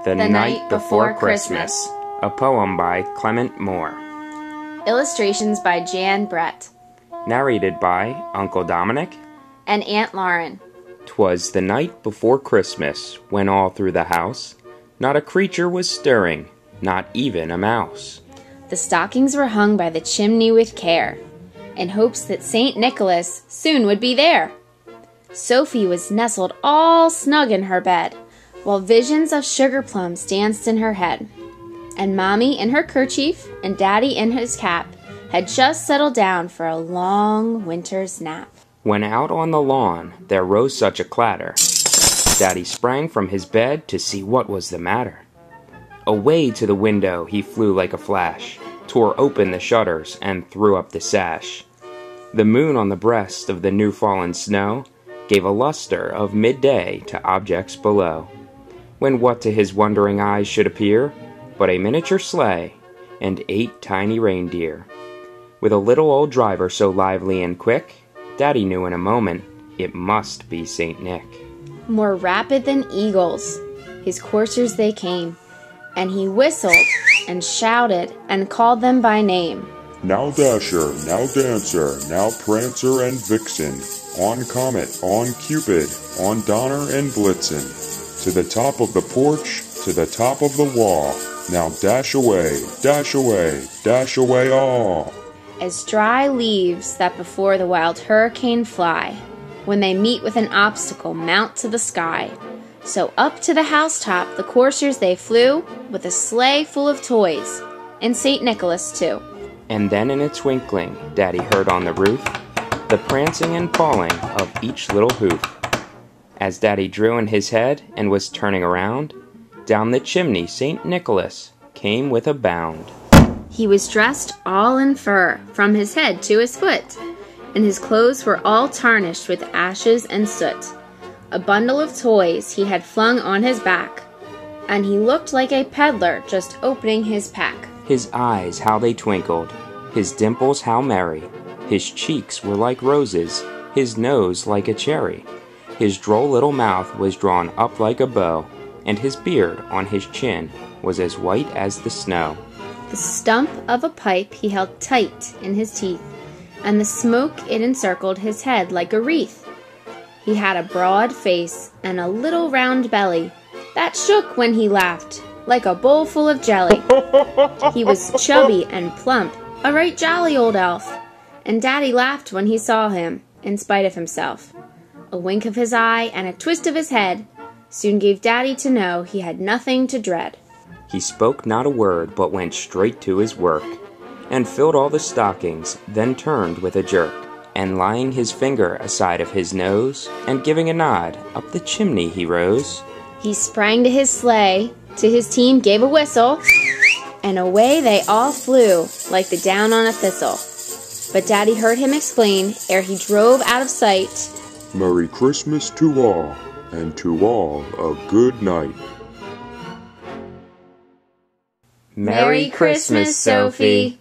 The Night Before Christmas, a poem by Clement Moore. Illustrations by Jan Brett. Narrated by Uncle Dominic and Aunt Lauren. 'Twas the night before Christmas, when all through the house not a creature was stirring, not even a mouse. The stockings were hung by the chimney with care, in hopes that St. Nicholas soon would be there. Sophie was nestled all snug in her bed, while visions of sugar plums danced in her head. And Mommy in her kerchief and Daddy in his cap had just settled down for a long winter's nap. When out on the lawn there rose such a clatter, Daddy sprang from his bed to see what was the matter. Away to the window he flew like a flash, tore open the shutters and threw up the sash. The moon on the breast of the new-fallen snow gave a luster of midday to objects below, when what to his wondering eyes should appear but a miniature sleigh and 8 tiny reindeer. With a little old driver so lively and quick, Daddy knew in a moment it must be St. Nick. More rapid than eagles, his coursers they came, and he whistled and shouted and called them by name. Now Dasher, now Dancer, now Prancer and Vixen, on Comet, on Cupid, on Donner and Blitzen, to the top of the porch, to the top of the wall, now dash away, dash away, dash away all. As dry leaves that before the wild hurricane fly, when they meet with an obstacle mount to the sky, so up to the housetop the coursers they flew, with a sleigh full of toys, and St. Nicholas too. And then in a twinkling Daddy heard on the roof the prancing and falling of each little hoof. As Daddy drew in his head and was turning around, down the chimney St. Nicholas came with a bound. He was dressed all in fur, from his head to his foot, and his clothes were all tarnished with ashes and soot. A bundle of toys he had flung on his back, and he looked like a peddler just opening his pack. His eyes how they twinkled, his dimples how merry, his cheeks were like roses, his nose like a cherry. His droll little mouth was drawn up like a bow, and his beard on his chin was as white as the snow. The stump of a pipe he held tight in his teeth, and the smoke it encircled his head like a wreath. He had a broad face and a little round belly that shook when he laughed, like a bowl full of jelly. He was chubby and plump, a right jolly old elf, and Daddy laughed when he saw him, in spite of himself. A wink of his eye and a twist of his head soon gave Daddy to know he had nothing to dread. He spoke not a word, but went straight to his work, and filled all the stockings, then turned with a jerk, and laying his finger aside of his nose, and giving a nod, up the chimney he rose. He sprang to his sleigh, to his team gave a whistle, and away they all flew like the down on a thistle. But Daddy heard him explain, ere he drove out of sight, Merry Christmas to all, and to all a good night. Merry Christmas, Sophie!